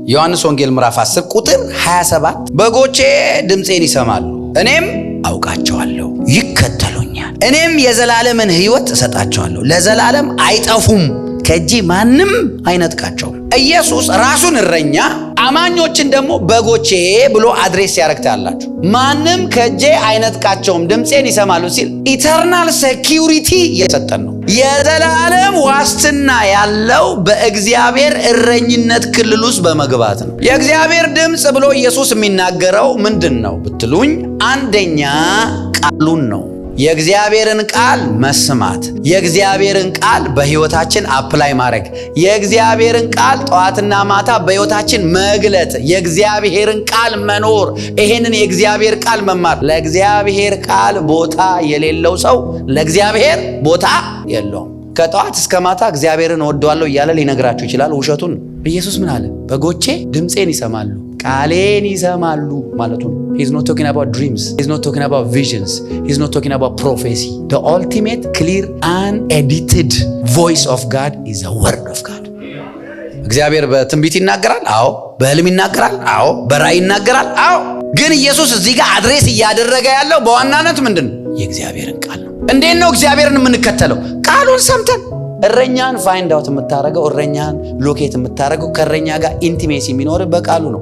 ዮሐንስ ወንጌል ምዕራፍ 10 ቁጥር 27 በጎቼ ድምፄን ይሰማሉ፣ እኔም አውቃቸዋለሁ፣ ይከተሉኛል፣ እኔም የዘላለምን ሕይወት እሰጣቸዋለሁ፣ ለዘላለም አይጠፉም፣ ከእጄ ማንም አይነጥቃቸውም። ኢየሱስ ራሱን እረኛ አማኞችን ደግሞ በጎቼ ብሎ አድሬስ ያረግታ ያላችሁ ማንም ከእጄ አይነጥቃቸውም ድምፄን ይሰማሉ ሲል ኢተርናል ሴኪዩሪቲ እየሰጠን ነው። የዘላለም ዋስትና ያለው በእግዚአብሔር እረኝነት ክልል ውስጥ በመግባት ነው። የእግዚአብሔር ድምፅ ብሎ ኢየሱስ የሚናገረው ምንድን ነው ብትሉኝ፣ አንደኛ ቃሉን ነው። የእግዚአብሔርን ቃል መስማት፣ የእግዚአብሔርን ቃል በሕይወታችን አፕላይ ማድረግ፣ የእግዚአብሔርን ቃል ጠዋትና ማታ በሕይወታችን መግለጥ፣ የእግዚአብሔርን ቃል መኖር፣ ይሄንን የእግዚአብሔር ቃል መማር። ለእግዚአብሔር ቃል ቦታ የሌለው ሰው ለእግዚአብሔር ቦታ የለውም። ከጠዋት እስከ ማታ እግዚአብሔርን እወደዋለሁ እያለ ሊነግራችሁ ይችላል። ውሸቱን። ኢየሱስ ምን አለ? በጎቼ ድምፄን ይሰማሉ፣ ቃሌን ይሰማሉ ማለቱ ነው። He's not talking about dreams. He's not talking about visions. He's not talking about prophecy. The ultimate, clear, unedited voice of God is the word of God. እግዚአብሔር በትንቢት ይናገራል። አዎ። በህልም ይናገራል። አዎ። በራእይ ይናገራል። አዎ። ግን ኢየሱስ እዚህ ጋር አድሬስ እያደረገ ያለው በዋናነት ምንድን ነው? የእግዚአብሔርን ቃል ነው። እንዴት ነው እግዚአብሔርን የምንከተለው? ቃሉን ሰምተን። እረኛን ፋይንድ አውት የምታረገው፣ እረኛን ሎኬት የምታረገው ከእረኛ ጋር ኢንቲሜሲ የሚኖር በቃሉ ነው።